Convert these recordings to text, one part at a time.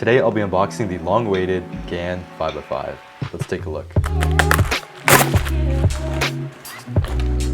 Today I'll be unboxing the long-awaited GAN565. Let's take a look.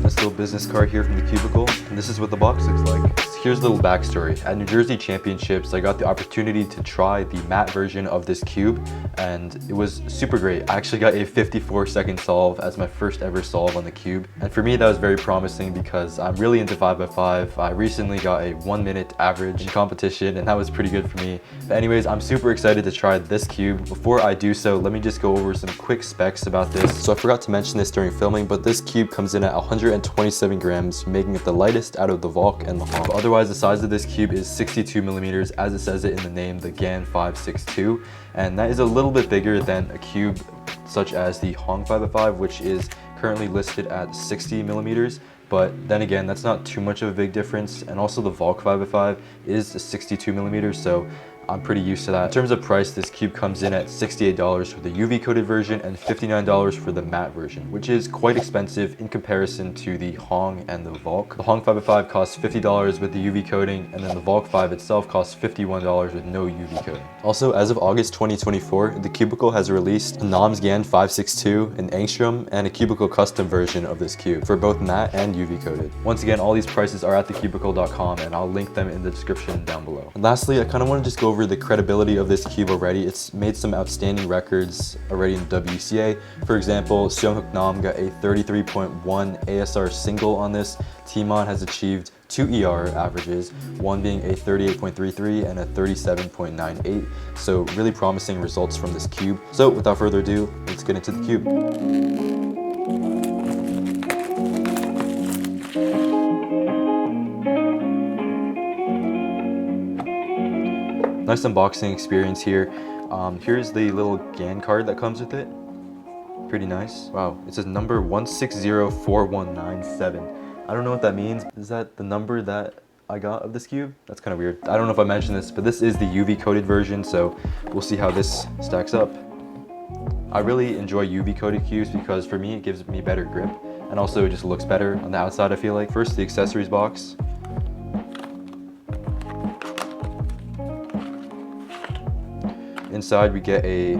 This little business card here from the cubicle, and this is what the box looks like. Here's a little backstory. At New Jersey Championships, I got the opportunity to try the matte version of this cube, and it was super great. I actually got a 54-second solve as my first ever solve on the cube, and for me that was very promising because I'm really into 5x5. I recently got a 1-minute average in competition, and that was pretty good for me. But anyways, I'm super excited to try this cube. Before I do so, let me just go over some quick specs about this. So I forgot to mention this during filming, but this cube comes in at 127 grams, making it the lightest out of the Volk and the Hong. Otherwise, the size of this cube is 62 millimeters, as it says it in the name, the GAN562, and that is a little bit bigger than a cube such as the Hong 5x5, which is currently listed at 60 millimeters. But then again, that's not too much of a big difference, and also the Volk 5x5 is 62 millimeters, so I'm pretty used to that. In terms of price, this cube comes in at $68 for the UV coated version and $59 for the matte version, which is quite expensive in comparison to the Hong and the Volk. The Hong 5x5 costs $50 with the UV coating, and then the Volk 5 itself costs $51 with no UV coating. Also, as of August 2024, the Cubicle has released a NOMS GAN562, an Angstrom, and a Cubicle custom version of this cube for both matte and UV coated. Once again, all these prices are at thecubicle.com, and I'll link them in the description down below. And lastly, I kind of want to just go over the credibility of this cube already. It's made some outstanding records already in WCA. For example, Seonghuk Nam got a 33.1 ASR single on this. Timon has achieved 2 ER averages, one being a 38.33 and a 37.98. So really promising results from this cube. So without further ado, let's get into the cube. Nice unboxing experience here. Here's the little GAN card that comes with it. Pretty nice. Wow, it says number 1604197. I don't know what that means. Is that the number that I got of this cube? That's kind of weird. I don't know if I mentioned this, but this is the UV coated version, so we'll see how this stacks up. I really enjoy UV coated cubes because for me it gives me better grip, and also it just looks better on the outside, I feel like. First, the accessories box. Inside we get a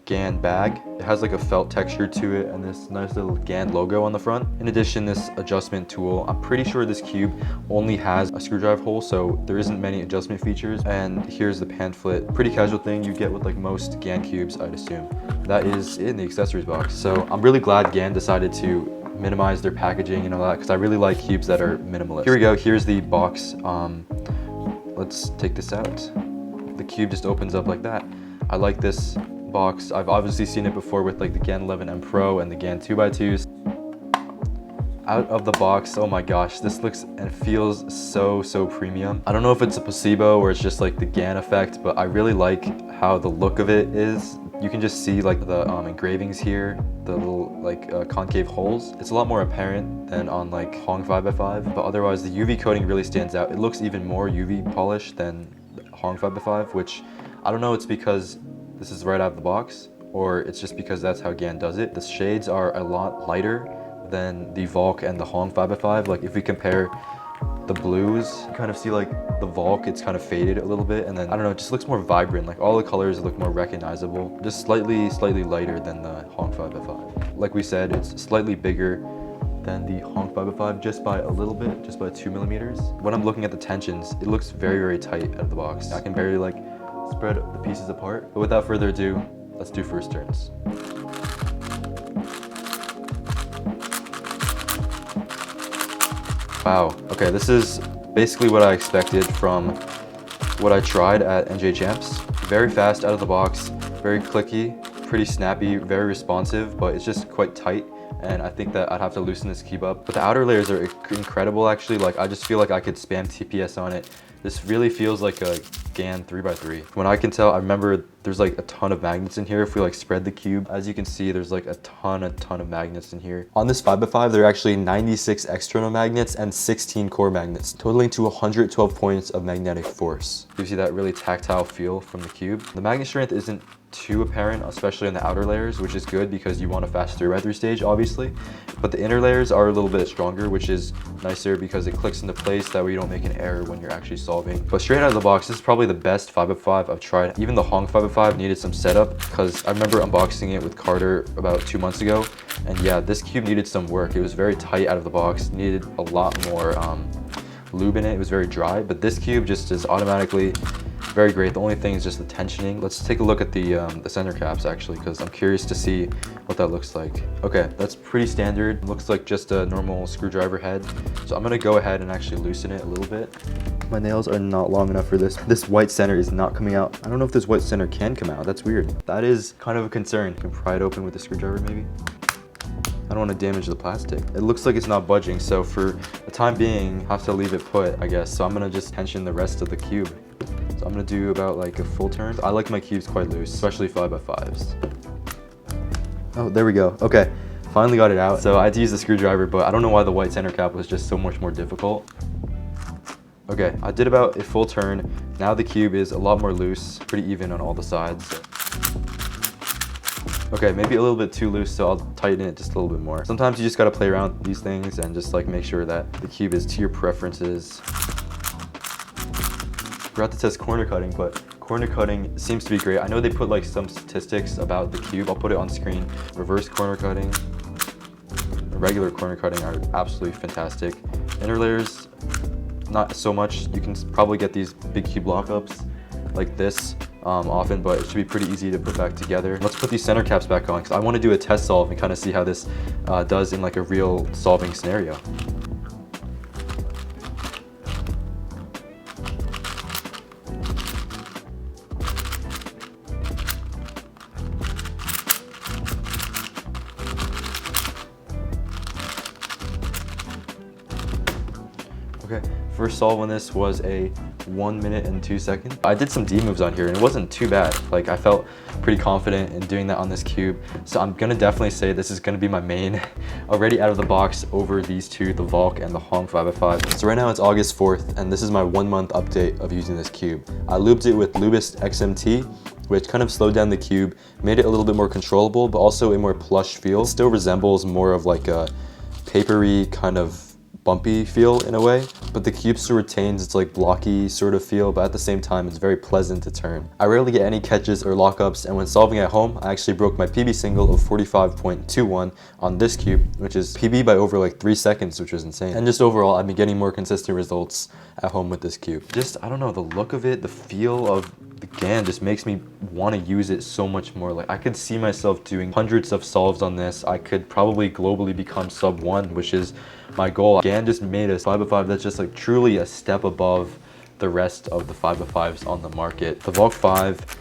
GAN bag. It has like a felt texture to it and this nice little GAN logo on the front. In addition, this adjustment tool. I'm pretty sure this cube only has a screwdriver hole, so there isn't many adjustment features. And here's the pamphlet. Pretty casual thing you get with like most GAN cubes, I'd assume. That is in the accessories box. So I'm really glad GAN decided to minimize their packaging and all that, because I really like cubes that are minimalist. Here we go. Here's the box. Let's take this out. The cube just opens up like that. I like this box. I've obviously seen it before with like the GAN11 M Pro and the GAN 2x2s. Out of the box, oh my gosh, this looks and feels so premium. I don't know if it's a placebo or it's just like the GAN effect, but I really like how the look of it is. You can just see like the engravings here, the little like concave holes. It's a lot more apparent than on like Hong 5x5, but otherwise the UV coating really stands out. It looks even more UV polished than Hong 5x5, which I don't know, it's because this is right out of the box or it's just because that's how GAN does it. The shades are a lot lighter than the Volk and the Hong 5x5. Like if we compare the blues, you kind of see like the Volk, it's kind of faded a little bit, and then I don't know, it just looks more vibrant. Like all the colors look more recognizable, just slightly lighter than the Hong 5x5. Like we said, it's slightly bigger than the Hong 5x5 just by a little bit, just by 2 millimeters. When I'm looking at the tensions, it looks very tight out of the box. I can barely like spread the pieces apart. But without further ado, let's do first turns. Wow, okay, this is basically what I expected from what I tried at NJ Champs. Very fast out of the box, very clicky, pretty snappy, very responsive, but it's just quite tight. And I think that I'd have to loosen this cube up. But the outer layers are incredible actually. Like I just feel like I could spam TPS on it. This really feels like a GAN 3x3. When I can tell, I remember There's like a ton of magnets in here if we like spread the cube. As you can see, there's like a ton of magnets in here. On this 5x5, there are actually 96 external magnets and 16 core magnets, totaling to 112 points of magnetic force. Gives you that really tactile feel from the cube. The magnet strength isn't too apparent, especially on the outer layers, which is good because you want a fast 3x3 stage, obviously. But the inner layers are a little bit stronger, which is nicer because it clicks into place. That way you don't make an error when you're actually solving. But straight out of the box, this is probably the best 5x5 I've tried. Even the Hong 5x5 needed some setup because I remember unboxing it with Carter about 2 months ago. And yeah, this cube needed some work. It was very tight out of the box, needed a lot more lube in it. It was very dry, but this cube just is automatically very great. The only thing is just the tensioning. Let's take a look at the center caps actually, because I'm curious to see what that looks like. Okay, that's pretty standard. Looks like just a normal screwdriver head. So I'm gonna go ahead and actually loosen it a little bit. My nails are not long enough for this. This white center is not coming out. I don't know if this white center can come out. That's weird. That is kind of a concern. You can pry it open with the screwdriver maybe. I don't want to damage the plastic. It looks like it's not budging, so for the time being, I have to leave it put, I guess. So I'm gonna just tension the rest of the cube. So I'm gonna do about like a full turn. I like my cubes quite loose, especially 5x5s. Oh, there we go. Okay, finally got it out. So I had to use the screwdriver, but I don't know why the white center cap was just so much more difficult. Okay, I did about a full turn. Now the cube is a lot more loose, pretty even on all the sides. Okay, maybe a little bit too loose, so I'll tighten it just a little bit more. Sometimes you just gotta play around with these things and just like make sure that the cube is to your preferences. Forgot to test corner cutting, but corner cutting seems to be great. I know they put like some statistics about the cube. I'll put it on screen. Reverse corner cutting, regular corner cutting are absolutely fantastic. Inner layers, not so much. You can probably get these big cube lockups like this often, but it should be pretty easy to put back together. Let's put these center caps back on because I want to do a test solve and kind of see how this does in like a real solving scenario. Okay, first solve on this was a 1 minute and 2 seconds. I did some D moves on here and it wasn't too bad. Like I felt pretty confident in doing that on this cube. So I'm gonna definitely say this is gonna be my main already out of the box over these two, the Volk and the Hong 5x5. So right now it's August 4th and this is my 1 month update of using this cube. I lubed it with Lubist XMT, which kind of slowed down the cube, made it a little bit more controllable, but also a more plush feel. It still resembles more of like a papery kind of bumpy feel in a way, but the cube still retains its like blocky sort of feel, but at the same time it's very pleasant to turn. I rarely get any catches or lockups, and when solving at home I actually broke my PB single of 45.21 on this cube, which is PB by over like 3 seconds, which was insane. And just overall I've been getting more consistent results at home with this cube. Just, I don't know, the look of it, the feel of the GAN just makes me want to use it so much more. Like I could see myself doing hundreds of solves on this. I could probably globally become sub 1, which is my goal. GAN just made a 5x5 that's just like truly a step above the rest of the 5x5s on the market. The Volk 5,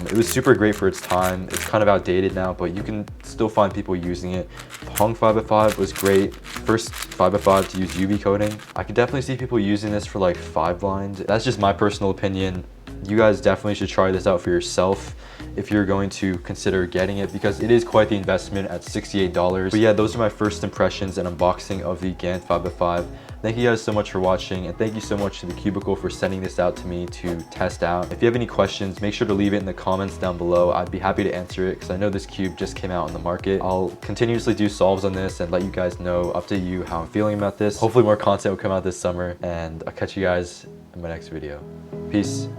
it was super great for its time. It's kind of outdated now, but you can still find people using it. The Hong 5x5 was great. First 5x5 to use UV coating. I could definitely see people using this for like 5 lines. That's just my personal opinion. You guys definitely should try this out for yourself if you're going to consider getting it, because it is quite the investment at $68. But yeah, those are my first impressions and unboxing of the GAN 5x5. Thank you guys so much for watching, and thank you so much to the Cubicle for sending this out to me to test out. If you have any questions, make sure to leave it in the comments down below. I'd be happy to answer it because I know this cube just came out on the market. I'll continuously do solves on this and let you guys know, update you how I'm feeling about this. Hopefully more content will come out this summer, and I'll catch you guys in my next video. Peace.